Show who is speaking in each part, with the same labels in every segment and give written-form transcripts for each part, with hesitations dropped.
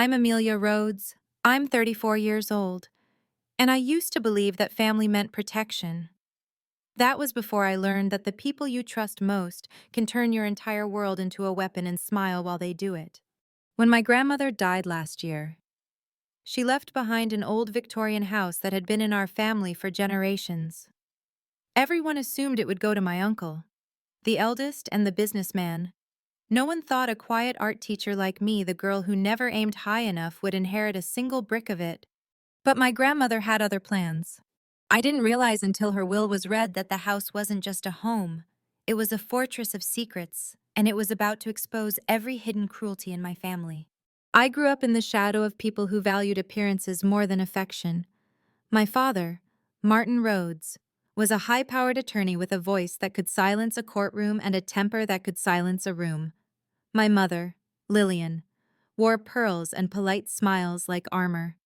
Speaker 1: I'm Amelia Rhodes. I'm 34 years old, and I used to believe that family meant protection. That was before I learned that the people you trust most can turn your entire world into a weapon and smile while they do it. When my grandmother died last year, she left behind an old Victorian house that had been in our family for generations. Everyone assumed it would go to my uncle, the eldest and the businessman. No one thought a quiet art teacher like me, the girl who never aimed high enough, would inherit a single brick of it. But my grandmother had other plans. I didn't realize until her will was read that the house wasn't just a home. It was a fortress of secrets, and it was about to expose every hidden cruelty in my family. I grew up in the shadow of people who valued appearances more than affection. My father, Martin Rhodes, was a high-powered attorney with a voice that could silence a courtroom and a temper that could silence a room. My mother, Lillian, wore pearls and polite smiles like armor.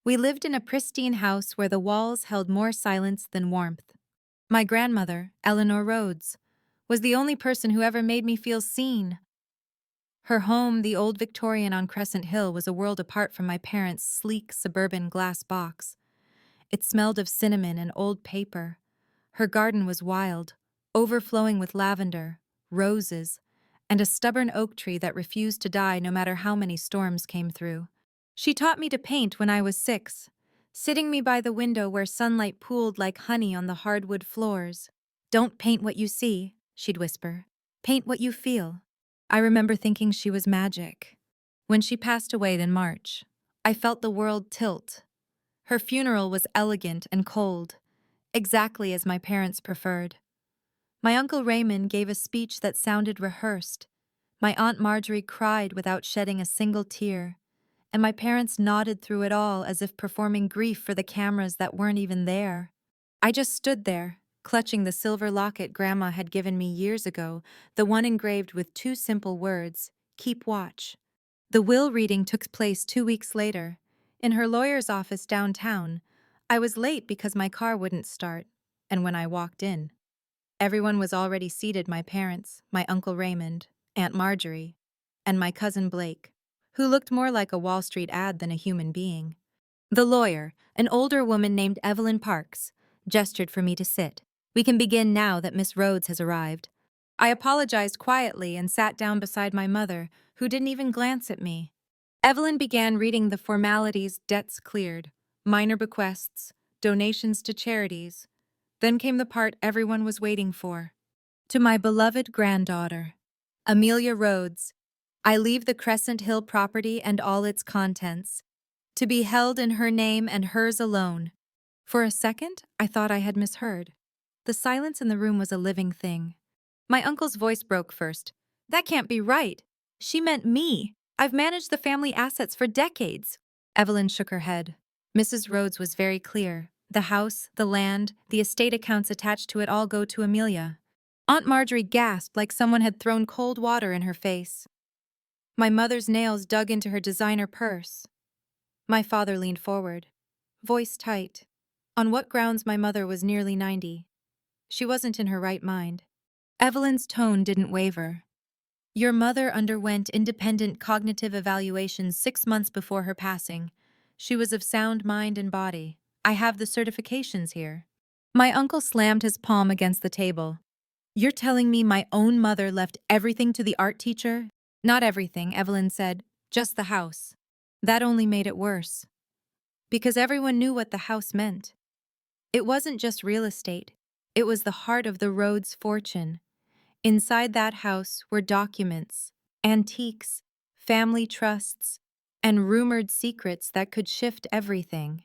Speaker 1: We lived in a pristine house where the walls held more silence than warmth. My grandmother, Eleanor Rhodes, was the only person who ever made me feel seen. Her home, the old Victorian on Crescent Hill, was a world apart from my parents' sleek suburban glass box. It smelled of cinnamon and old paper. Her garden was wild, overflowing with lavender, roses, and a stubborn oak tree that refused to die no matter how many storms came through. She taught me to paint when I was 6, sitting me by the window where sunlight pooled like honey on the hardwood floors. "Don't paint what you see," she'd whisper. "Paint what you feel." I remember thinking she was magic. When she passed away in March, I felt the world tilt. Her funeral was elegant and cold, exactly as my parents preferred. My Uncle Raymond gave a speech that sounded rehearsed. My Aunt Marjorie cried without shedding a single tear, and my parents nodded through it all as if performing grief for the cameras that weren't even there. I just stood there, clutching the silver locket Grandma had given me years ago, the one engraved with 2 simple words, "Keep watch." The will reading took place 2 weeks later, in her lawyer's office downtown. I was late because my car wouldn't start, and when I walked in, everyone was already seated: my parents, my Uncle Raymond, Aunt Marjorie, and my cousin Blake, who looked more like a Wall Street ad than a human being. The lawyer, an older woman named Evelyn Parks, gestured for me to sit. "We can begin now that Miss Rhodes has arrived." I apologized quietly and sat down beside my mother, who didn't even glance at me. Evelyn began reading the formalities: debts cleared, minor bequests, donations to charities. Then came the part everyone was waiting for. "To my beloved granddaughter, Amelia Rhodes, I leave the Crescent Hill property and all its contents, to be held in her name and hers alone." For a second, I thought I had misheard. The silence in the room was a living thing. My uncle's voice broke first. "That can't be right. She meant me. I've managed the family assets for decades." Evelyn shook her head. Mrs. Rhodes was very clear. The house, the land, the estate accounts attached to it all go to Amelia. Aunt Marjorie gasped like someone had thrown cold water in her face. My mother's nails dug into her designer purse. My father leaned forward, voice tight. On what grounds? My mother was nearly 90. She wasn't in her right mind. Evelyn's tone didn't waver. "Your mother underwent independent cognitive evaluations 6 months before her passing. She was of sound mind and body. I have the certifications here." My uncle slammed his palm against the table. "You're telling me my own mother left everything to the art teacher?" "Not everything," Evelyn said. "Just the house." That only made it worse. Because everyone knew what the house meant. It wasn't just real estate. It was the heart of the Rhodes fortune. Inside that house were documents, antiques, family trusts, and rumored secrets that could shift everything.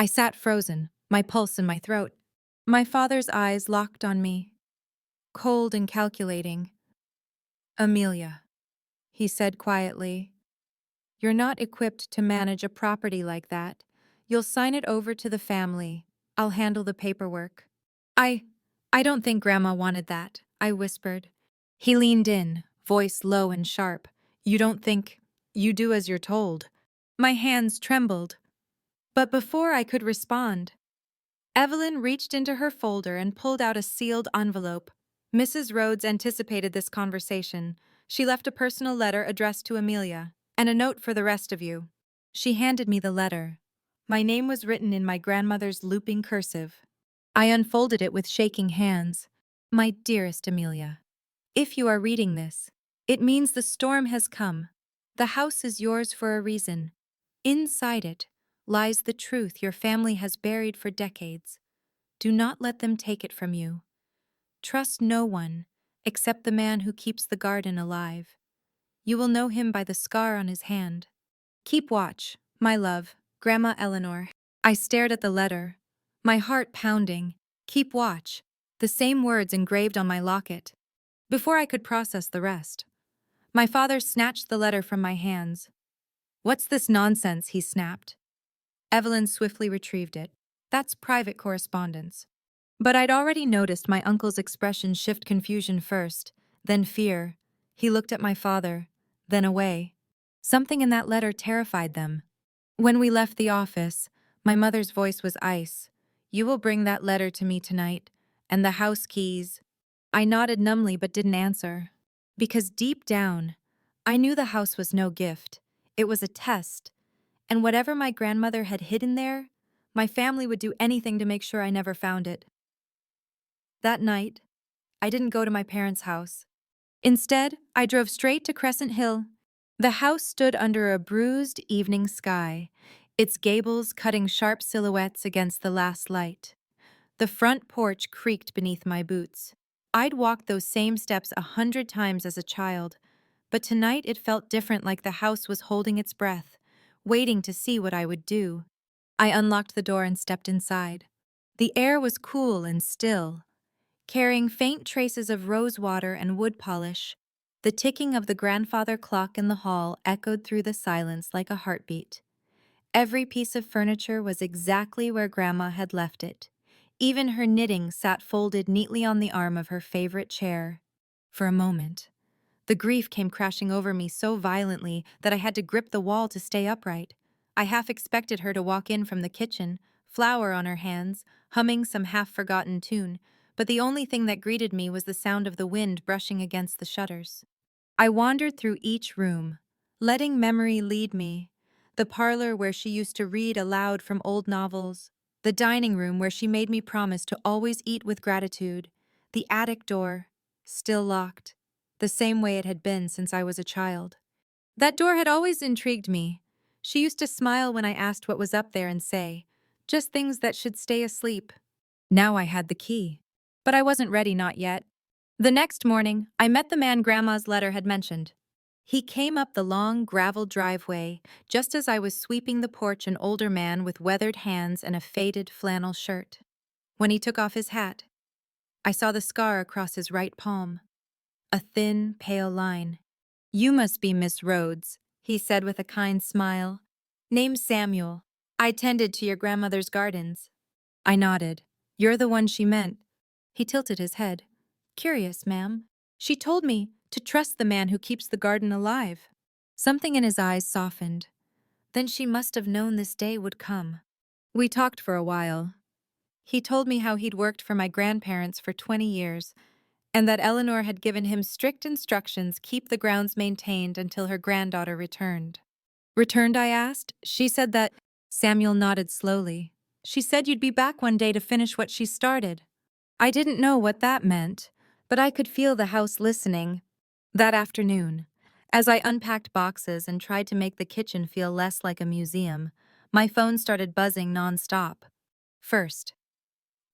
Speaker 1: I sat frozen, my pulse in my throat. My father's eyes locked on me, cold and calculating. "Amelia," he said quietly, "you're not equipped to manage a property like that. You'll sign it over to the family. I'll handle the paperwork." I don't think Grandma wanted that," I whispered. He leaned in, voice low and sharp. "You don't think? You do as you're told." My hands trembled. But before I could respond, Evelyn reached into her folder and pulled out a sealed envelope. Mrs. Rhodes anticipated this conversation. She left a personal letter addressed to Amelia. And a note for the rest of you. She handed me the letter. My name was written in my grandmother's looping cursive. I unfolded it with shaking hands. My dearest Amelia, if you are reading this, it means the storm has come. The house is yours for a reason. Inside it lies the truth your family has buried for decades. Do not let them take it from you. Trust no one except the man who keeps the garden alive. You will know him by the scar on his hand. Keep watch, my love, Grandma Eleanor. I stared at the letter, my heart pounding. Keep watch, the same words engraved on my locket. Before I could process the rest, my father snatched the letter from my hands. What's this nonsense? He snapped. Evelyn swiftly retrieved it. That's private correspondence. But I'd already noticed my uncle's expression shift confusion first, then fear. He looked at my father, then away. Something in that letter terrified them. When we left the office, my mother's voice was ice. You will bring that letter to me tonight, and the house keys. I nodded numbly but didn't answer. Because deep down, I knew the house was no gift. It was a test, and whatever my grandmother had hidden there, my family would do anything to make sure I never found it. That night, I didn't go to my parents' house. Instead, I drove straight to Crescent Hill. The house stood under a bruised evening sky, its gables cutting sharp silhouettes against the last light. The front porch creaked beneath my boots. I'd walked those same steps 100 times as a child, but tonight it felt different, like the house was holding its breath, waiting to see what I would do. I unlocked the door and stepped inside. The air was cool and still, carrying faint traces of rosewater and wood polish. The ticking of the grandfather clock in the hall echoed through the silence like a heartbeat. Every piece of furniture was exactly where Grandma had left it. Even her knitting sat folded neatly on the arm of her favorite chair. For a moment, the grief came crashing over me so violently that I had to grip the wall to stay upright. I half expected her to walk in from the kitchen, flour on her hands, humming some half-forgotten tune, but the only thing that greeted me was the sound of the wind brushing against the shutters. I wandered through each room, letting memory lead me. The parlor where she used to read aloud from old novels, the dining room where she made me promise to always eat with gratitude, the attic door, still locked, the same way it had been since I was a child. That door had always intrigued me. She used to smile when I asked what was up there and say, just things that should stay asleep. Now I had the key. But I wasn't ready, not yet. The next morning, I met the man Grandma's letter had mentioned. He came up the long gravel driveway just as I was sweeping the porch, an older man with weathered hands and a faded flannel shirt. When he took off his hat, I saw the scar across his right palm. A thin, pale line. "You must be Miss Rhodes," he said with a kind smile. "Name's Samuel. I tended to your grandmother's gardens." I nodded. "You're the one she meant." He tilted his head. "Curious, ma'am. She told me to trust the man who keeps the garden alive." Something in his eyes softened. Then she must have known this day would come. We talked for a while. He told me how he'd worked for my grandparents for 20 years, and that Eleanor had given him strict instructions keep the grounds maintained until her granddaughter returned. "Returned?" I asked. "She said that—" Samuel nodded slowly. "She said you'd be back one day to finish what she started." I didn't know what that meant, but I could feel the house listening. That afternoon, as I unpacked boxes and tried to make the kitchen feel less like a museum, my phone started buzzing nonstop. First,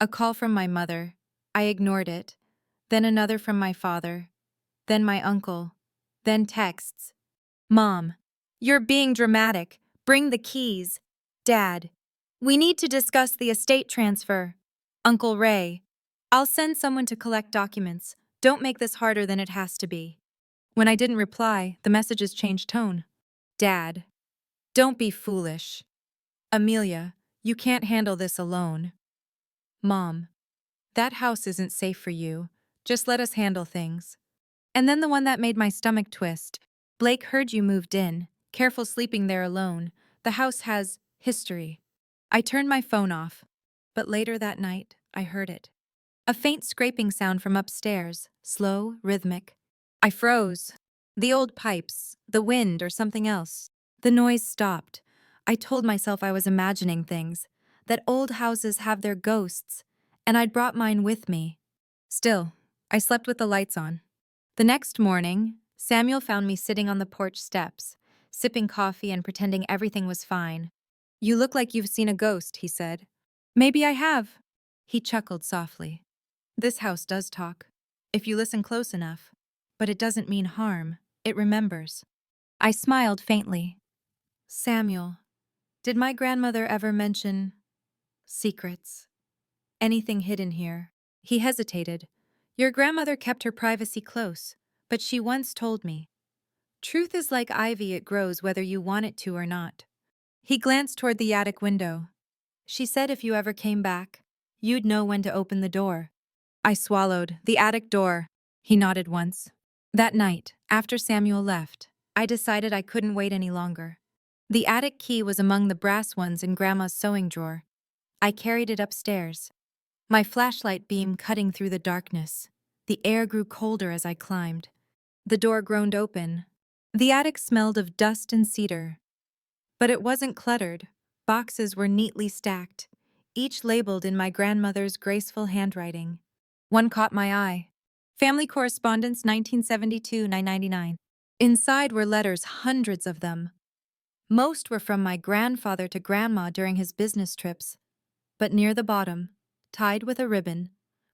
Speaker 1: a call from my mother. I ignored it. Then another from my father. Then my uncle. Then texts. "Mom, you're being dramatic. Bring the keys." "Dad, we need to discuss the estate transfer." "Uncle Ray, I'll send someone to collect documents. Don't make this harder than it has to be." When I didn't reply, the messages changed tone. "Dad, don't be foolish." "Amelia, you can't handle this alone." "Mom, that house isn't safe for you. Just let us handle things." And then the one that made my stomach twist. "Blake heard you moved in. Careful sleeping there alone. The house has history." I turned my phone off, but later that night, I heard it. A faint scraping sound from upstairs, slow, rhythmic. I froze. The old pipes, the wind, or something else. The noise stopped. I told myself I was imagining things, that old houses have their ghosts, and I'd brought mine with me. Still, I slept with the lights on. The next morning, Samuel found me sitting on the porch steps, sipping coffee and pretending everything was fine. "You look like you've seen a ghost," he said. "Maybe I have." He chuckled softly. "This house does talk, if you listen close enough. But it doesn't mean harm, it remembers." I smiled faintly. "Samuel, did my grandmother ever mention secrets? Anything hidden here?" He hesitated. "Your grandmother kept her privacy close, but she once told me, 'Truth is like ivy, it grows whether you want it to or not.'" He glanced toward the attic window. "She said if you ever came back, you'd know when to open the door." I swallowed. "The attic door." He nodded once. That night, after Samuel left, I decided I couldn't wait any longer. The attic key was among the brass ones in Grandma's sewing drawer. I carried it upstairs, my flashlight beam cutting through the darkness. The air grew colder as I climbed. The door groaned open. The attic smelled of dust and cedar. But it wasn't cluttered. Boxes were neatly stacked, each labeled in my grandmother's graceful handwriting. One caught my eye. "Family Correspondence 1972-999. Inside were letters, hundreds of them. Most were from my grandfather to Grandma during his business trips. But near the bottom, tied with a ribbon,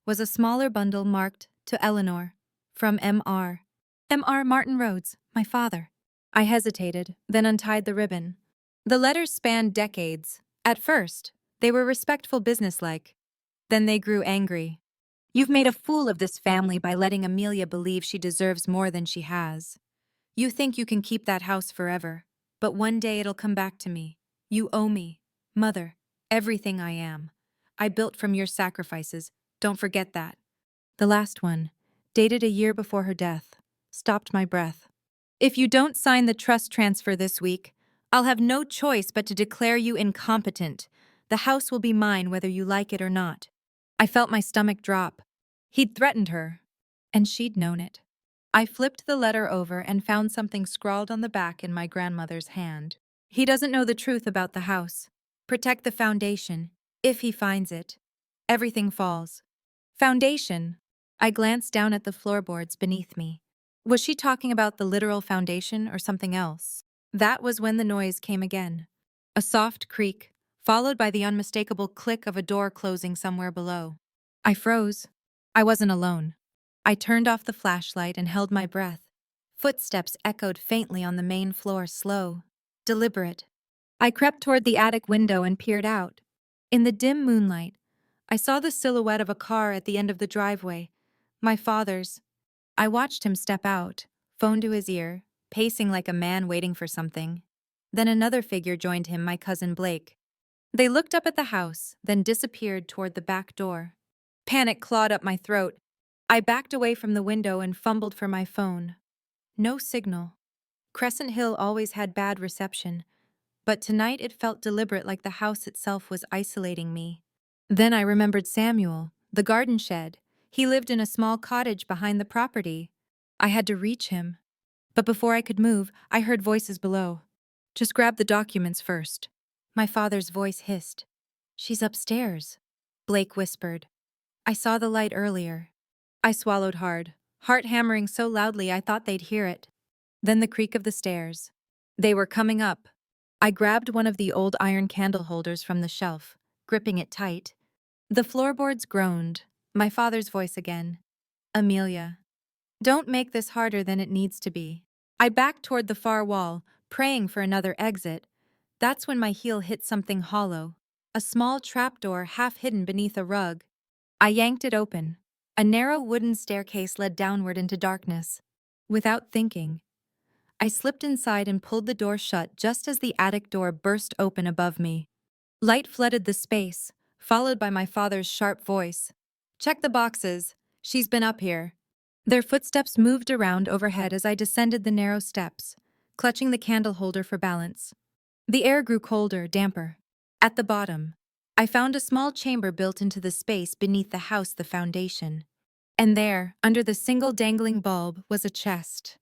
Speaker 1: was a smaller bundle marked "To Eleanor," from M.R. M.R. Martin Rhodes, my father. I hesitated, then untied the ribbon. The letters spanned decades. At first, they were respectful, businesslike. Then they grew angry. "You've made a fool of this family by letting Amelia believe she deserves more than she has. You think you can keep that house forever, but one day it'll come back to me. You owe me, Mother, everything I am. I built from your sacrifices, don't forget that." The last one, dated a year before her death, stopped my breath. "If you don't sign the trust transfer this week, I'll have no choice but to declare you incompetent. The house will be mine whether you like it or not." I felt my stomach drop. He'd threatened her, and she'd known it. I flipped the letter over and found something scrawled on the back in my grandmother's hand. "He doesn't know the truth about the house. Protect the foundation. If he finds it, everything falls." Foundation. I glanced down at the floorboards beneath me. Was she talking about the literal foundation or something else? That was when the noise came again. A soft creak, followed by the unmistakable click of a door closing somewhere below. I froze. I wasn't alone. I turned off the flashlight and held my breath. Footsteps echoed faintly on the main floor, slow, deliberate. I crept toward the attic window and peered out. In the dim moonlight, I saw the silhouette of a car at the end of the driveway. My father's. I watched him step out, phone to his ear, pacing like a man waiting for something. Then another figure joined him, my cousin Blake. They looked up at the house, then disappeared toward the back door. Panic clawed up my throat. I backed away from the window and fumbled for my phone. No signal. Crescent Hill always had bad reception, but tonight it felt deliberate, like the house itself was isolating me. Then I remembered Samuel, the garden shed. He lived in a small cottage behind the property. I had to reach him. But before I could move, I heard voices below. "Just grab the documents first." My father's voice hissed. "She's upstairs," Blake whispered. "I saw the light earlier." I swallowed hard, heart hammering so loudly I thought they'd hear it. Then the creak of the stairs. They were coming up. I grabbed one of the old iron candle holders from the shelf, gripping it tight. The floorboards groaned. My father's voice again. "Amelia, don't make this harder than it needs to be." I backed toward the far wall, praying for another exit. That's when my heel hit something hollow. A small trapdoor half hidden beneath a rug. I yanked it open. A narrow wooden staircase led downward into darkness. Without thinking, I slipped inside and pulled the door shut just as the attic door burst open above me. Light flooded the space, followed by my father's sharp voice. "Check the boxes. She's been up here." Their footsteps moved around overhead as I descended the narrow steps, clutching the candle holder for balance. The air grew colder, damper. At the bottom, I found a small chamber built into the space beneath the house, the foundation. And there, under the single dangling bulb, was a chest.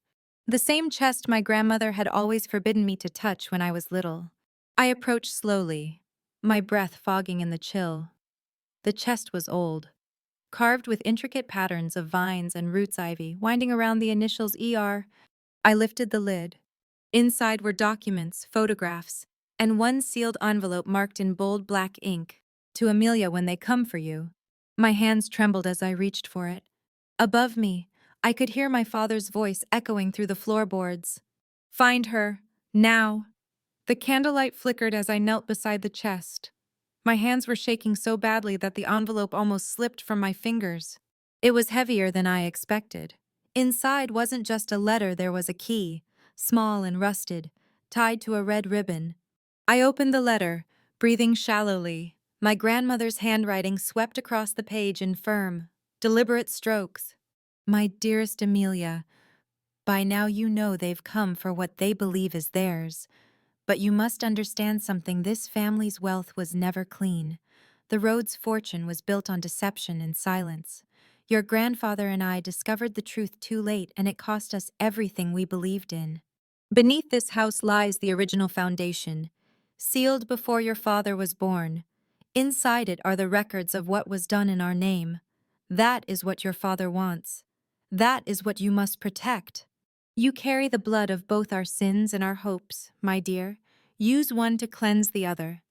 Speaker 1: The same chest my grandmother had always forbidden me to touch when I was little. I approached slowly, my breath fogging in the chill. The chest was old, carved with intricate patterns of vines and roots ivy winding around the initials ER. I lifted the lid. Inside were documents, photographs, and one sealed envelope marked in bold black ink, "To Amelia when they come for you." My hands trembled as I reached for it. Above me, I could hear my father's voice echoing through the floorboards. "Find her, now." The candlelight flickered as I knelt beside the chest. My hands were shaking so badly that the envelope almost slipped from my fingers. It was heavier than I expected. Inside wasn't just a letter, there was a key, small and rusted, tied to a red ribbon. I opened the letter, breathing shallowly. My grandmother's handwriting swept across the page in firm, deliberate strokes. "My dearest Amelia, by now you know they've come for what they believe is theirs. But you must understand something: this family's wealth was never clean. The Rhodes fortune was built on deception and silence. Your grandfather and I discovered the truth too late, and it cost us everything we believed in. Beneath this house lies the original foundation, sealed before your father was born. Inside it are the records of what was done in our name. That is what your father wants. That is what you must protect. You carry the blood of both our sins and our hopes, my dear. Use one to cleanse the other.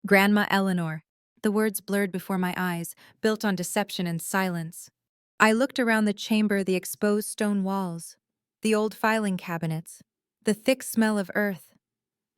Speaker 1: Grandma Eleanor." The words blurred before my eyes, built on deception and silence. I looked around the chamber, the exposed stone walls, the old filing cabinets, the thick smell of earth.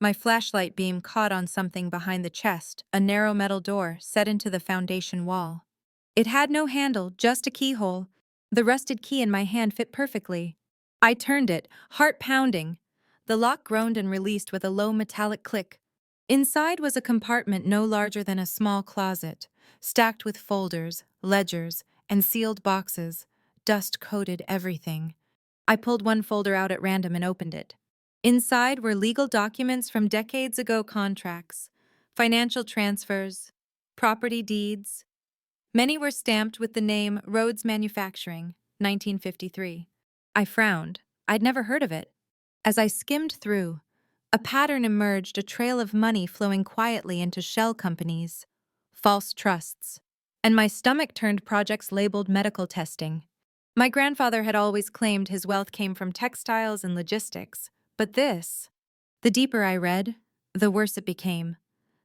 Speaker 1: My flashlight beam caught on something behind the chest, a narrow metal door set into the foundation wall. It had no handle, just a keyhole. The rusted key in my hand fit perfectly. I turned it, heart pounding. The lock groaned and released with a low metallic click. Inside was a compartment no larger than a small closet, stacked with folders, ledgers, and sealed boxes. Dust coated everything. I pulled one folder out at random and opened it. Inside were legal documents from decades ago: contracts, financial transfers, property deeds. Many were stamped with the name Rhodes Manufacturing, 1953. I frowned. I'd never heard of it. As I skimmed through, a pattern emerged: a trail of money flowing quietly into shell companies, false trusts, and my stomach turned: projects labeled medical testing. My grandfather had always claimed his wealth came from textiles and logistics, but this— the deeper I read, the worse it became.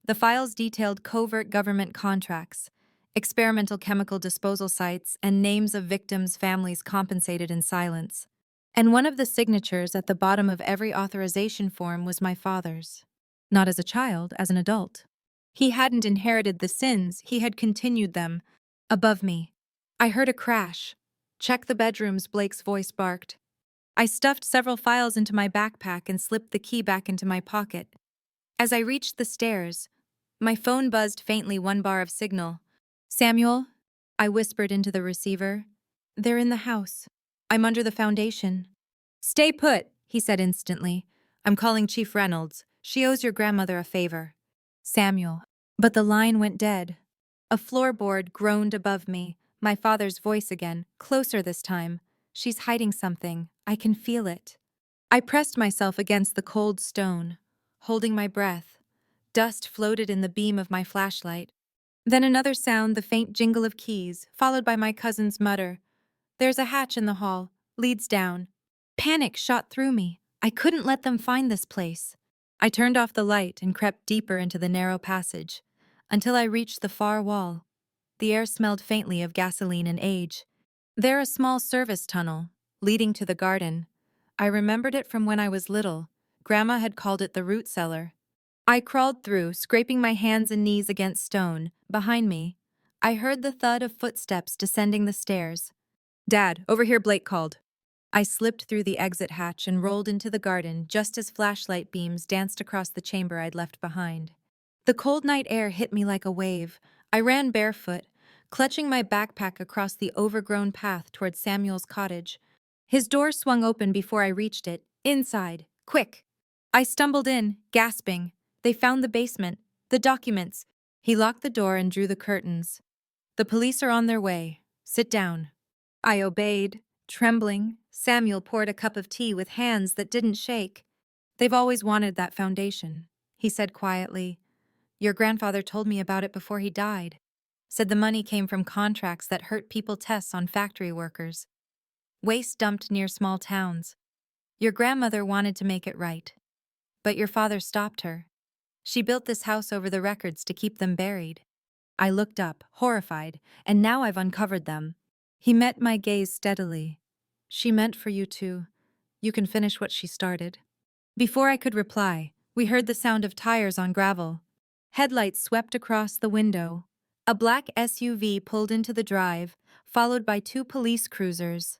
Speaker 1: The files detailed covert government contracts, experimental chemical disposal sites, and names of victims' families compensated in silence. And one of the signatures at the bottom of every authorization form was my father's. Not as a child, as an adult. He hadn't inherited the sins, he had continued them. Above me, I heard a crash. "Check the bedrooms," Blake's voice barked. I stuffed several files into my backpack and slipped the key back into my pocket. As I reached the stairs, my phone buzzed faintly, one bar of signal. "Samuel?" I whispered into the receiver. "They're in the house. I'm under the foundation." "Stay put," he said instantly. "I'm calling Chief Reynolds. She owes your grandmother a favor." "Samuel." But the line went dead. A floorboard groaned above me, my father's voice again, closer this time. "She's hiding something. I can feel it." I pressed myself against the cold stone, holding my breath. Dust floated in the beam of my flashlight. Then another sound, the faint jingle of keys, followed by my cousin's mutter. "There's a hatch in the hall. Leads down." Panic shot through me. I couldn't let them find this place. I turned off the light and crept deeper into the narrow passage, until I reached the far wall. The air smelled faintly of gasoline and age. There a small service tunnel, leading to the garden. I remembered it from when I was little. Grandma had called it the root cellar. I crawled through, scraping my hands and knees against stone. Behind me, I heard the thud of footsteps descending the stairs. "Dad, over here," Blake called. I slipped through the exit hatch and rolled into the garden just as flashlight beams danced across the chamber I'd left behind. The cold night air hit me like a wave. I ran barefoot, clutching my backpack across the overgrown path toward Samuel's cottage. His door swung open before I reached it. "Inside, quick!" I stumbled in, gasping. "They found the basement, the documents." He locked the door and drew the curtains. "The police are on their way. Sit down." I obeyed, trembling, Samuel poured a cup of tea with hands that didn't shake. They've always wanted that foundation, he said quietly. Your grandfather told me about it before he died. Said the money came from contracts that hurt people tests on factory workers. Waste dumped near small towns. Your grandmother wanted to make it right. But your father stopped her. She built this house over the records to keep them buried. I looked up, horrified, and now I've uncovered them. He met my gaze steadily. She meant for you to. You can finish what she started. Before I could reply, we heard the sound of tires on gravel. Headlights swept across the window. A black SUV pulled into the drive, followed by two police cruisers.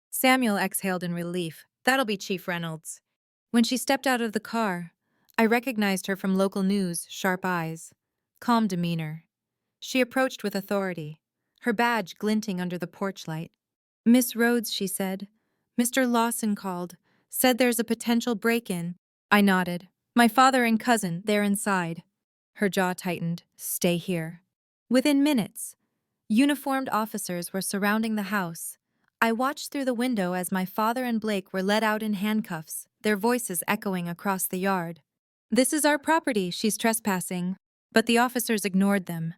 Speaker 1: Samuel exhaled in relief. That'll be Chief Reynolds. When she stepped out of the car, I recognized her from local news, sharp eyes, calm demeanor. She approached with authority, her badge glinting under the porch light. Miss Rhodes, she said. Mr. Lawson called, said there's a potential break-in. I nodded. My father and cousin, they're inside. Her jaw tightened. Stay here. Within minutes, uniformed officers were surrounding the house. I watched through the window as my father and Blake were led out in handcuffs, their voices echoing across the yard. This is our property, she's trespassing. But the officers ignored them.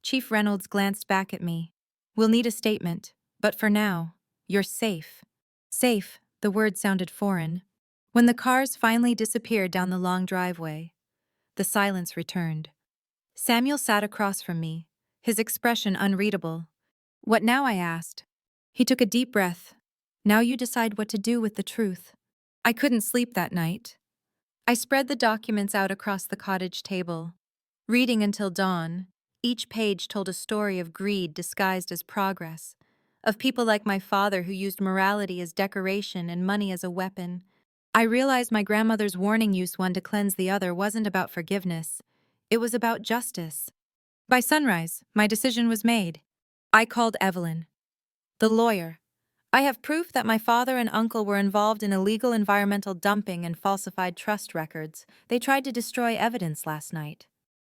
Speaker 1: Chief Reynolds glanced back at me. We'll need a statement, but for now, you're safe. Safe, the word sounded foreign. When the cars finally disappeared down the long driveway, the silence returned. Samuel sat across from me, his expression unreadable. What now, I asked. He took a deep breath. Now you decide what to do with the truth. I couldn't sleep that night. I spread the documents out across the cottage table, reading until dawn. Each page told a story of greed disguised as progress, of people like my father who used morality as decoration and money as a weapon. I realized my grandmother's warning used one to cleanse the other wasn't about forgiveness. It was about justice. By sunrise, my decision was made. I called Evelyn, the lawyer. I have proof that my father and uncle were involved in illegal environmental dumping and falsified trust records. They tried to destroy evidence last night.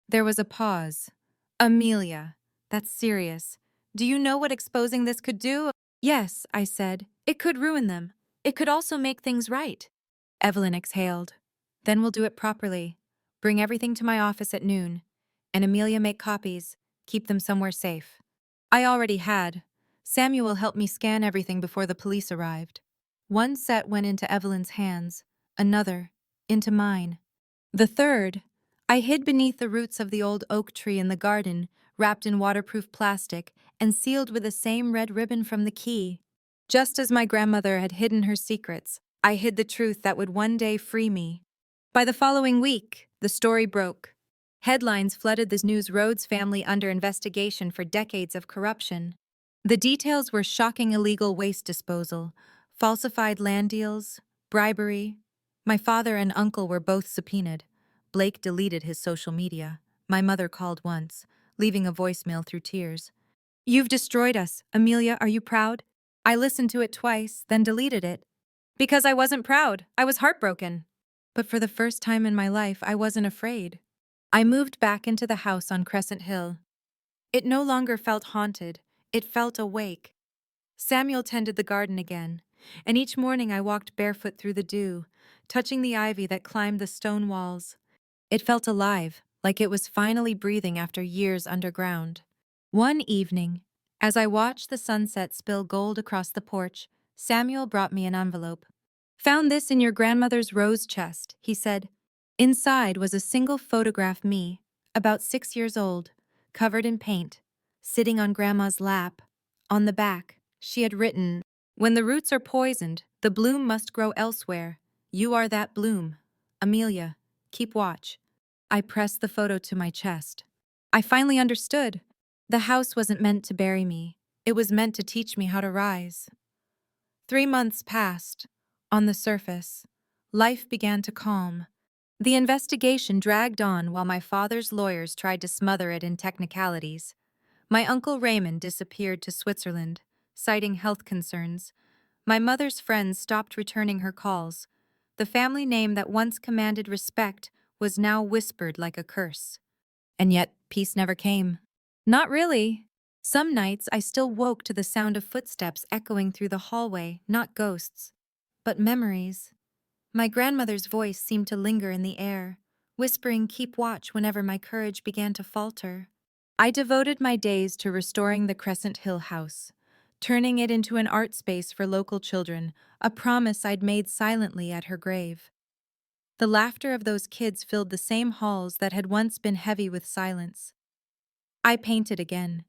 Speaker 1: There was a pause. Amelia, that's serious. Do you know what exposing this could do? Yes, I said. It could ruin them. It could also make things right. Evelyn exhaled. Then we'll do it properly. Bring everything to my office at noon. And Amelia, make copies. Keep them somewhere safe. I already had. Samuel helped me scan everything before the police arrived. One set went into Evelyn's hands, another into mine. The third, I hid beneath the roots of the old oak tree in the garden, wrapped in waterproof plastic and sealed with the same red ribbon from the key. Just as my grandmother had hidden her secrets, I hid the truth that would one day free me. By the following week, the story broke. Headlines flooded the news. Rhodes family under investigation for decades of corruption. The details were shocking: illegal waste disposal, falsified land deals, bribery. My father and uncle were both subpoenaed. Blake deleted his social media. My mother called once, leaving a voicemail through tears. You've destroyed us. Amelia, are you proud? I listened to it twice, then deleted it. Because I wasn't proud. I was heartbroken. But for the first time in my life, I wasn't afraid. I moved back into the house on Crescent Hill. It no longer felt haunted. It felt awake. Samuel tended the garden again, and each morning I walked barefoot through the dew, touching the ivy that climbed the stone walls. It felt alive, like it was finally breathing after years underground. One evening, as I watched the sunset spill gold across the porch, Samuel brought me an envelope. Found this in your grandmother's rose chest, he said. Inside was a single photograph me, about 6 years old, covered in paint, sitting on Grandma's lap. On the back, she had written, When the roots are poisoned, the bloom must grow elsewhere. You are that bloom. Amelia, keep watch. I pressed the photo to my chest. I finally understood. The house wasn't meant to bury me. It was meant to teach me how to rise. 3 months passed. On the surface, life began to calm. The investigation dragged on while my father's lawyers tried to smother it in technicalities. My uncle Raymond disappeared to Switzerland, citing health concerns. My mother's friends stopped returning her calls. The family name that once commanded respect was now whispered like a curse. And yet, peace never came. Not really. Some nights I still woke to the sound of footsteps echoing through the hallway, not ghosts, but memories. My grandmother's voice seemed to linger in the air, whispering keep watch whenever my courage began to falter. I devoted my days to restoring the Crescent Hill house, turning it into an art space for local children, a promise I'd made silently at her grave. The laughter of those kids filled the same halls that had once been heavy with silence. I painted again,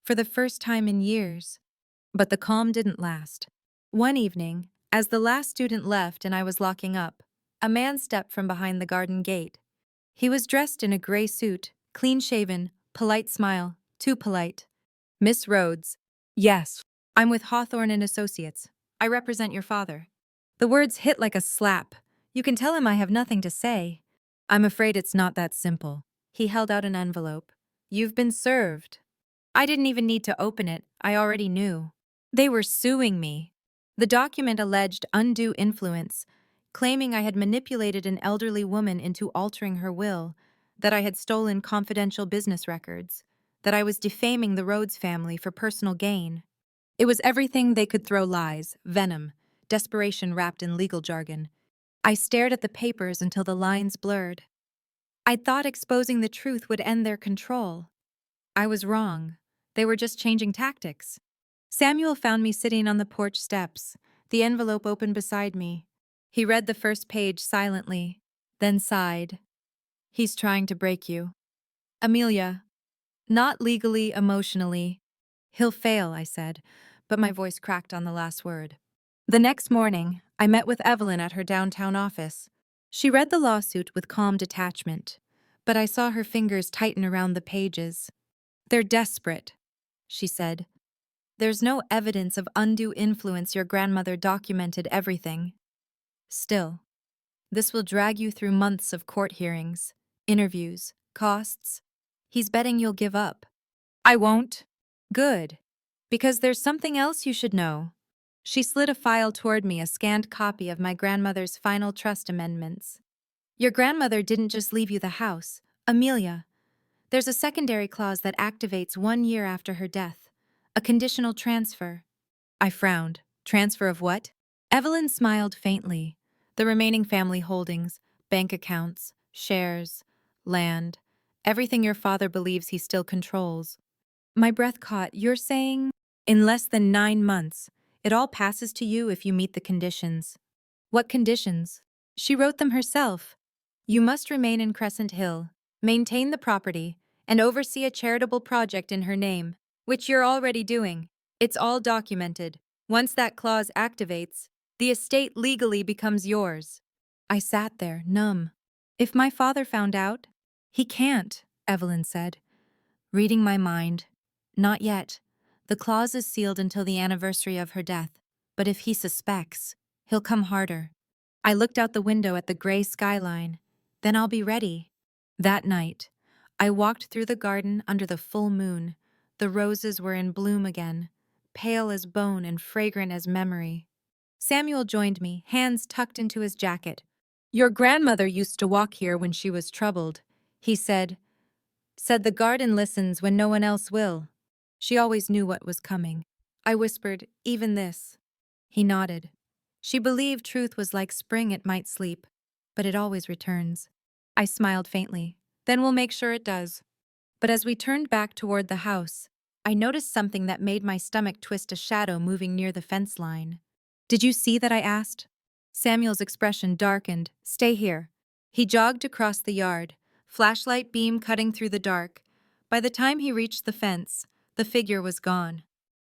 Speaker 1: for the first time in years. But the calm didn't last. One evening, as the last student left and I was locking up, a man stepped from behind the garden gate. He was dressed in a gray suit, clean-shaven, polite smile, too polite. Miss Rhodes. Yes. I'm with Hawthorne and Associates. I represent your father. The words hit like a slap. You can tell him I have nothing to say. I'm afraid it's not that simple. He held out an envelope. You've been served. I didn't even need to open it, I already knew. They were suing me. The document alleged undue influence, claiming I had manipulated an elderly woman into altering her will, that I had stolen confidential business records, that I was defaming the Rhodes family for personal gain. It was everything they could throw lies, venom, desperation wrapped in legal jargon. I stared at the papers until the lines blurred. I'd thought exposing the truth would end their control. I was wrong. They were just changing tactics. Samuel found me sitting on the porch steps, the envelope open beside me. He read the first page silently, then sighed. He's trying to break you. Amelia. Not legally, emotionally. He'll fail, I said, but my voice cracked on the last word. The next morning, I met with Evelyn at her downtown office. She read the lawsuit with calm detachment, but I saw her fingers tighten around the pages. They're desperate, she said. There's no evidence of undue influence. Your grandmother documented everything. Still, this will drag you through months of court hearings, interviews, costs. He's betting you'll give up. I won't. Good. Because there's something else you should know. She slid a file toward me, a scanned copy of my grandmother's final trust amendments. Your grandmother didn't just leave you the house, Amelia. There's a secondary clause that activates 1 year after her death. A conditional transfer. I frowned. Transfer of what? Evelyn smiled faintly. The remaining family holdings, bank accounts, shares, land, everything your father believes he still controls. My breath caught. You're saying? In less than 9 months. It all passes to you if you meet the conditions. What conditions? She wrote them herself. You must remain in Crescent Hill, maintain the property, and oversee a charitable project in her name, which you're already doing. It's all documented. Once that clause activates, the estate legally becomes yours. I sat there, numb. If my father found out? He can't, Evelyn said, reading my mind. Not yet. The clause is sealed until the anniversary of her death, but if he suspects, he'll come harder. I looked out the window at the gray skyline. Then I'll be ready. That night, I walked through the garden under the full moon. The roses were in bloom again, pale as bone and fragrant as memory. Samuel joined me, hands tucked into his jacket. Your grandmother used to walk here when she was troubled, he said. Said the garden listens when no one else will. She always knew what was coming. I whispered, even this. He nodded. She believed truth was like spring, it might sleep, but it always returns. I smiled faintly. Then we'll make sure it does. But as we turned back toward the house, I noticed something that made my stomach twist, a shadow moving near the fence line. Did you see that? I asked. Samuel's expression darkened. Stay here. He jogged across the yard, flashlight beam cutting through the dark. By the time he reached the fence, the figure was gone.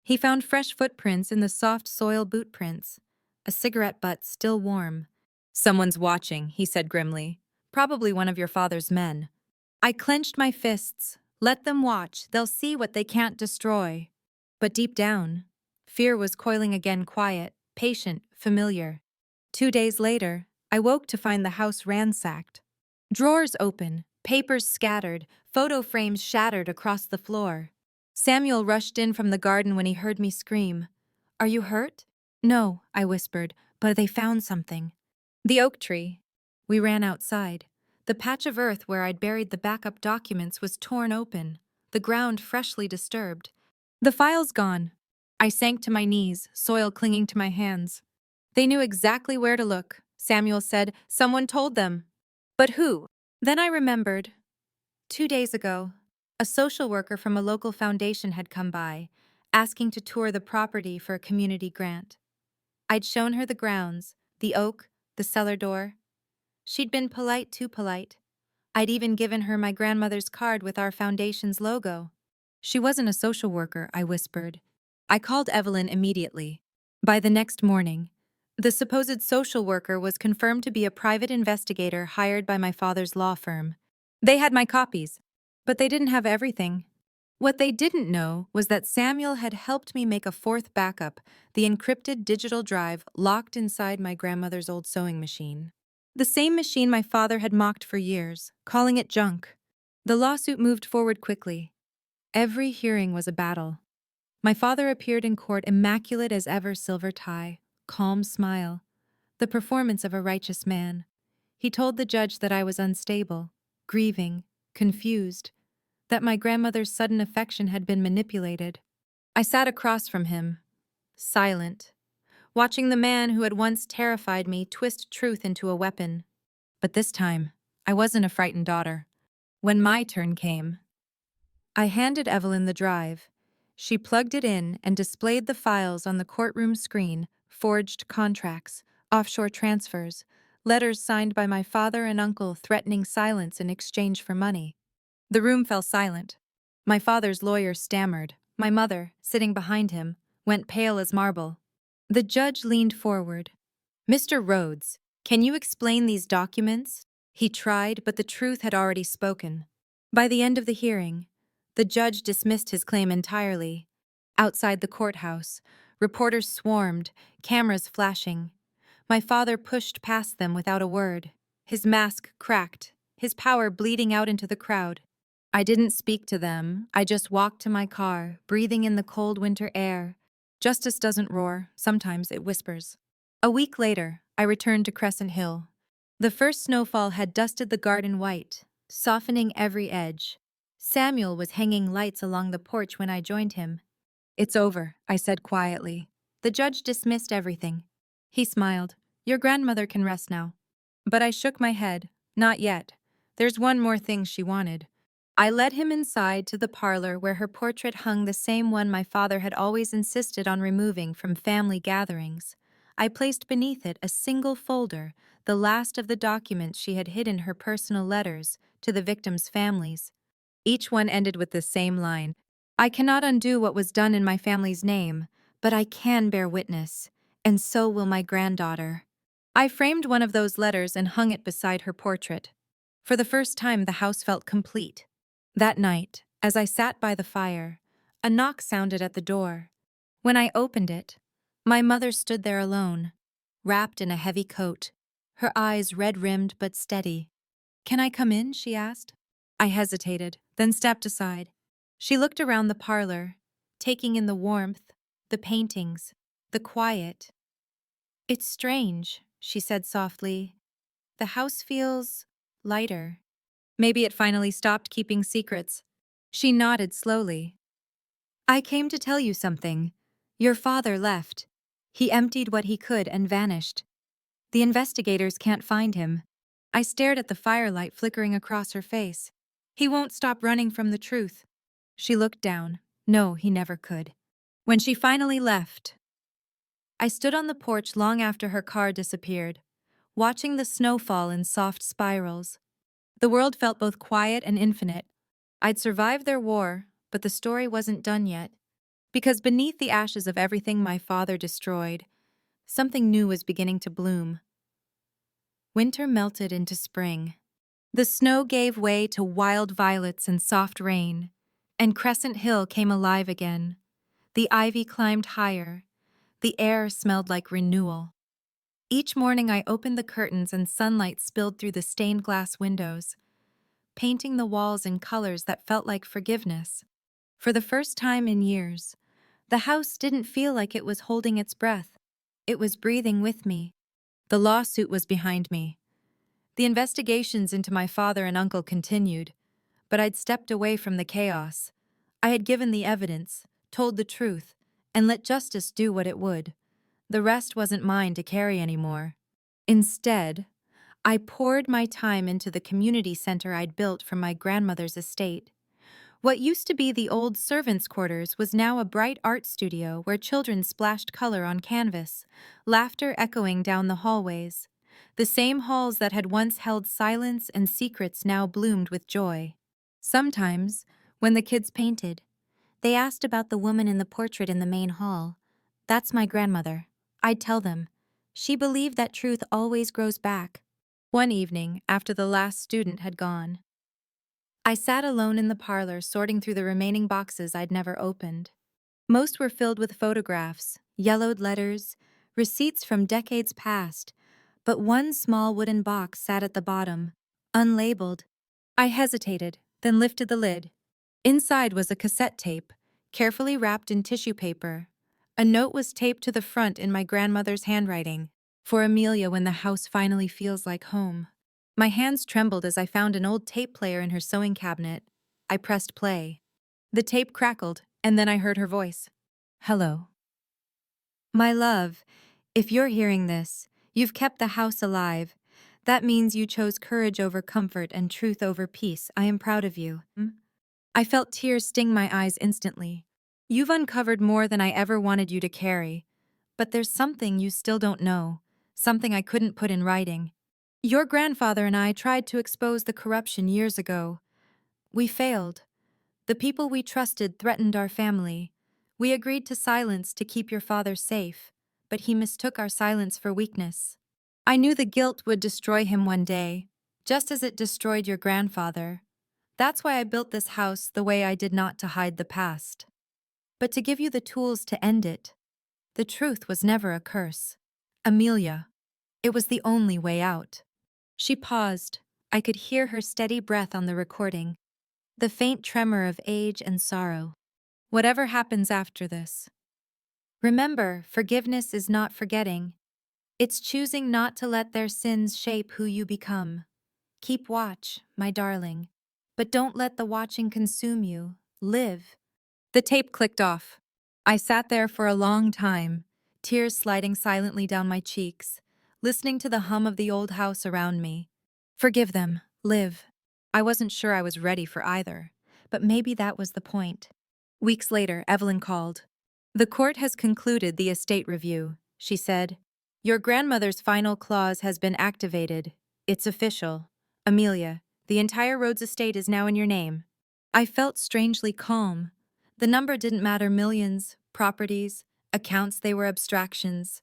Speaker 1: He found fresh footprints in the soft soil boot prints, a cigarette butt still warm. Someone's watching, he said grimly. Probably one of your father's men. I clenched my fists. Let them watch. They'll see what they can't destroy. But deep down, fear was coiling again, quiet, patient, familiar. 2 days later, I woke to find the house ransacked. Drawers open, papers scattered, photo frames shattered across the floor. Samuel rushed in from the garden when he heard me scream. Are you hurt? No, I whispered, but they found something. The oak tree. We ran outside. The patch of earth where I'd buried the backup documents was torn open, the ground freshly disturbed. The file's gone. I sank to my knees, soil clinging to my hands. They knew exactly where to look, Samuel said. Someone told them. But who? Then I remembered. 2 days ago, a social worker from a local foundation had come by, asking to tour the property for a community grant. I'd shown her the grounds, the oak, the cellar door. She'd been polite, too polite. I'd even given her my grandmother's card with our foundation's logo. She wasn't a social worker, I whispered. I called Evelyn immediately. By the next morning, the supposed social worker was confirmed to be a private investigator hired by my father's law firm. They had my copies, but they didn't have everything. What they didn't know was that Samuel had helped me make a fourth backup, the encrypted digital drive locked inside my grandmother's old sewing machine. The same machine my father had mocked for years, calling it junk. The lawsuit moved forward quickly. Every hearing was a battle. My father appeared in court immaculate as ever, silver tie, calm smile, the performance of a righteous man. He told the judge that I was unstable, grieving, confused, that my grandmother's sudden affection had been manipulated. I sat across from him, silent, watching the man who had once terrified me twist truth into a weapon. But this time, I wasn't a frightened daughter. When my turn came, I handed Evelyn the drive. She plugged it in and displayed the files on the courtroom screen: forged contracts, offshore transfers, letters signed by my father and uncle threatening silence in exchange for money. The room fell silent. My father's lawyer stammered. My mother, sitting behind him, went pale as marble. The judge leaned forward. "Mr. Rhodes, can you explain these documents?" He tried, but the truth had already spoken. By the end of the hearing, the judge dismissed his claim entirely. Outside the courthouse, reporters swarmed, cameras flashing. My father pushed past them without a word. His mask cracked, his power bleeding out into the crowd. I didn't speak to them. I just walked to my car, breathing in the cold winter air. Justice doesn't roar, sometimes it whispers. A week later, I returned to Crescent Hill. The first snowfall had dusted the garden white, softening every edge. Samuel was hanging lights along the porch when I joined him. "It's over," I said quietly. The judge dismissed everything. He smiled. "Your grandmother can rest now." But I shook my head. "Not yet. There's one more thing she wanted." I led him inside to the parlor where her portrait hung, the same one my father had always insisted on removing from family gatherings. I placed beneath it a single folder, the last of the documents she had hidden, her personal letters to the victims' families. Each one ended with the same line: "I cannot undo what was done in my family's name, but I can bear witness, and so will my granddaughter." I framed one of those letters and hung it beside her portrait. For the first time, the house felt complete. That night, as I sat by the fire, a knock sounded at the door. When I opened it, my mother stood there alone, wrapped in a heavy coat, her eyes red-rimmed but steady. "Can I come in?" she asked. I hesitated, then stepped aside. She looked around the parlor, taking in the warmth, the paintings, the quiet. "It's strange," she said softly. "The house feels lighter. Maybe it finally stopped keeping secrets." She nodded slowly. "I came to tell you something. Your father left. He emptied what he could and vanished. The investigators can't find him." I stared at the firelight flickering across her face. "He won't stop running from the truth." She looked down. "No, he never could." When she finally left, I stood on the porch long after her car disappeared, watching the snow fall in soft spirals. The world felt both quiet and infinite. I'd survived their war, but the story wasn't done yet. Because beneath the ashes of everything my father destroyed, something new was beginning to bloom. Winter melted into spring. The snow gave way to wild violets and soft rain, and Crescent Hill came alive again. The ivy climbed higher. The air smelled like renewal. Each morning I opened the curtains and sunlight spilled through the stained glass windows, painting the walls in colors that felt like forgiveness. For the first time in years, the house didn't feel like it was holding its breath. It was breathing with me. The lawsuit was behind me. The investigations into my father and uncle continued, but I'd stepped away from the chaos. I had given the evidence, told the truth, and let justice do what it would. The rest wasn't mine to carry anymore. Instead, I poured my time into the community center I'd built from my grandmother's estate. What used to be the old servants' quarters was now a bright art studio where children splashed color on canvas, laughter echoing down the hallways. The same halls that had once held silence and secrets now bloomed with joy. Sometimes, when the kids painted, they asked about the woman in the portrait in the main hall. "That's my grandmother." I'd tell them. She believed that truth always grows back. One evening, after the last student had gone, I sat alone in the parlor sorting through the remaining boxes I'd never opened. Most were filled with photographs, yellowed letters, receipts from decades past, but one small wooden box sat at the bottom, unlabeled. I hesitated, then lifted the lid. Inside was a cassette tape, carefully wrapped in tissue paper. A note was taped to the front in my grandmother's handwriting, "For Amelia when the house finally feels like home." My hands trembled as I found an old tape player in her sewing cabinet. I pressed play. The tape crackled, and then I heard her voice. "Hello. My love, if you're hearing this, you've kept the house alive. That means you chose courage over comfort and truth over peace. I am proud of you." I felt tears sting my eyes instantly. "You've uncovered more than I ever wanted you to carry. But there's something you still don't know, something I couldn't put in writing. Your grandfather and I tried to expose the corruption years ago. We failed. The people we trusted threatened our family. We agreed to silence to keep your father safe, but he mistook our silence for weakness. I knew the guilt would destroy him one day, just as it destroyed your grandfather. That's why I built this house the way I did, not to hide the past, but to give you the tools to end it. The truth was never a curse. Amelia. It was the only way out." She paused. I could hear her steady breath on the recording, the faint tremor of age and sorrow. "Whatever happens after this, remember, forgiveness is not forgetting. It's choosing not to let their sins shape who you become. Keep watch, my darling, but don't let the watching consume you. Live." The tape clicked off. I sat there for a long time, tears sliding silently down my cheeks, listening to the hum of the old house around me. Forgive them, live. I wasn't sure I was ready for either, but maybe that was the point. Weeks later, Evelyn called. "The court has concluded the estate review," she said. "Your grandmother's final clause has been activated. It's official. Amelia, the entire Rhodes estate is now in your name." I felt strangely calm. The number didn't matter: millions, properties, accounts, they were abstractions.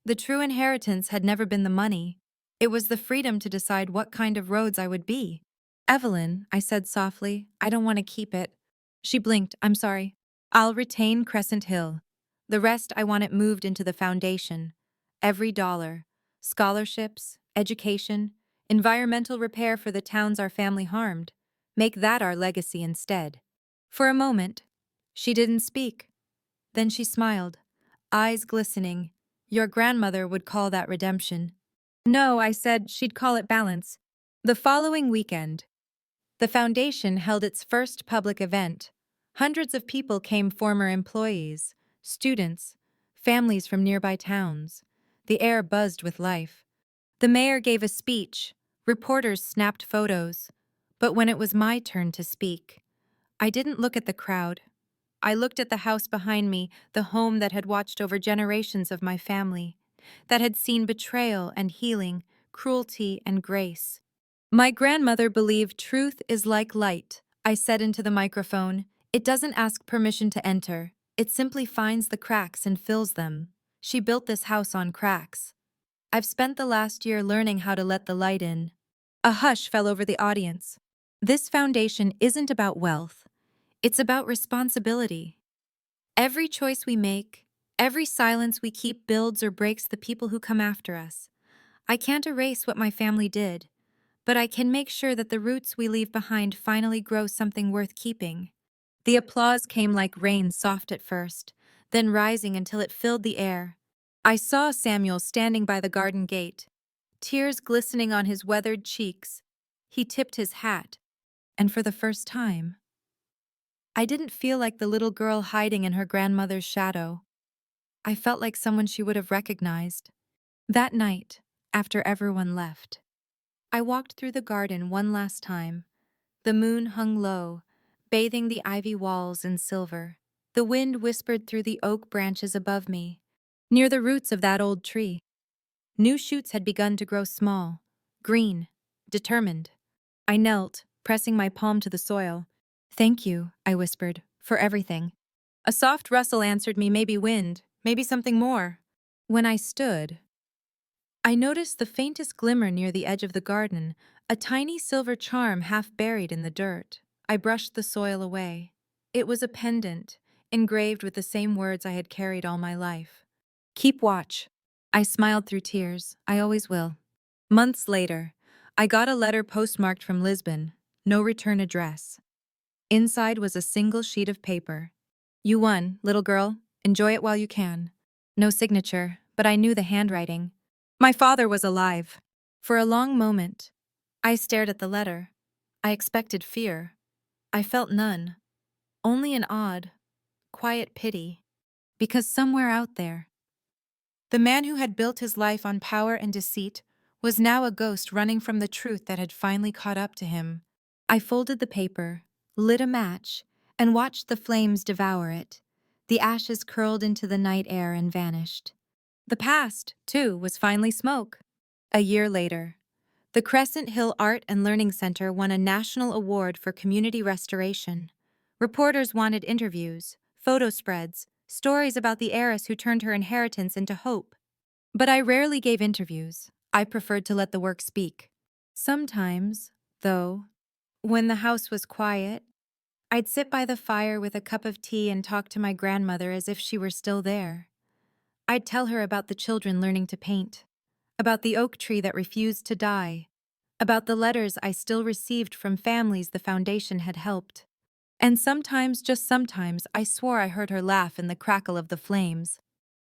Speaker 1: The true inheritance had never been the money. It was the freedom to decide what kind of Rhodes I would be. "Evelyn," I said softly, "I don't want to keep it." She blinked. "I'm sorry. I'll retain Crescent Hill. The rest I want it moved into the foundation. Every dollar. Scholarships, education, environmental repair for the towns our family harmed. Make that our legacy instead." For a moment, she didn't speak. Then she smiled, eyes glistening. "Your grandmother would call that redemption." "No," I said, "she'd call it balance." The following weekend, the foundation held its first public event. Hundreds of people came: former employees, students, families from nearby towns. The air buzzed with life. The mayor gave a speech. Reporters snapped photos. But when it was my turn to speak, I didn't look at the crowd. I looked at the house behind me, the home that had watched over generations of my family, that had seen betrayal and healing, cruelty and grace. "My grandmother believed truth is like light," I said into the microphone. "It doesn't ask permission to enter. It simply finds the cracks and fills them. She built this house on cracks. I've spent the last year learning how to let the light in." A hush fell over the audience. This foundation isn't about wealth. It's about responsibility. Every choice we make, every silence we keep builds or breaks the people who come after us. I can't erase what my family did, but I can make sure that the roots we leave behind finally grow something worth keeping. The applause came like rain, soft at first, then rising until it filled the air. I saw Samuel standing by the garden gate, tears glistening on his weathered cheeks. He tipped his hat, and for the first time, I didn't feel like the little girl hiding in her grandmother's shadow. I felt like someone she would have recognized. That night, after everyone left, I walked through the garden one last time. The moon hung low, bathing the ivy walls in silver. The wind whispered through the oak branches above me, near the roots of that old tree. New shoots had begun to grow small, green, determined. I knelt, pressing my palm to the soil. "Thank you," I whispered, "for everything." A soft rustle answered me, maybe wind, maybe something more. When I stood, I noticed the faintest glimmer near the edge of the garden, a tiny silver charm half buried in the dirt. I brushed the soil away. It was a pendant, engraved with the same words I had carried all my life. "Keep watch." I smiled through tears. I always will. Months later, I got a letter postmarked from Lisbon, no return address. Inside was a single sheet of paper. "You won, little girl. Enjoy it while you can." No signature, but I knew the handwriting. My father was alive. For a long moment, I stared at the letter. I expected fear. I felt none. Only an odd, quiet pity. Because somewhere out there, the man who had built his life on power and deceit was now a ghost running from the truth that had finally caught up to him. I folded the paper, lit a match, and watched the flames devour it. The ashes curled into the night air and vanished. The past, too, was finally smoke. A year later, the Crescent Hill Art and Learning Center won a national award for community restoration. Reporters wanted interviews, photo spreads, stories about the heiress who turned her inheritance into hope. But I rarely gave interviews. I preferred to let the work speak. Sometimes, though, when the house was quiet, I'd sit by the fire with a cup of tea and talk to my grandmother as if she were still there. I'd tell her about the children learning to paint, about the oak tree that refused to die, about the letters I still received from families the foundation had helped. And sometimes, just sometimes, I swore I heard her laugh in the crackle of the flames.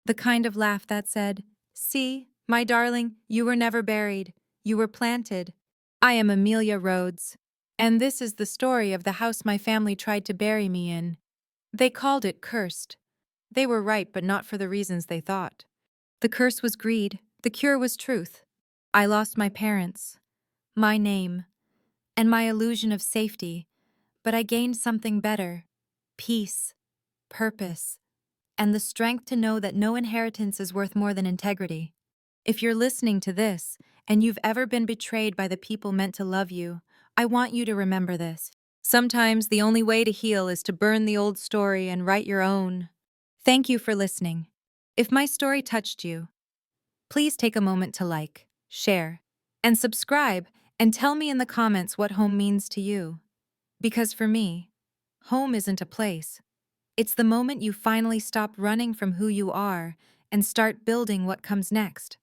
Speaker 1: The kind of laugh that said, "See, my darling, you were never buried. You were planted. I am Amelia Rhodes. And this is the story of the house my family tried to bury me in. They called it cursed. They were right, but not for the reasons they thought. The curse was greed. The cure was truth. I lost my parents, my name, and my illusion of safety, but I gained something better: peace, purpose, and the strength to know that no inheritance is worth more than integrity. If you're listening to this, and you've ever been betrayed by the people meant to love you, I want you to remember this. Sometimes the only way to heal is to burn the old story and write your own. Thank you for listening. If my story touched you, please take a moment to like, share, and subscribe, and tell me in the comments what home means to you. Because for me, home isn't a place. It's the moment you finally stop running from who you are and start building what comes next.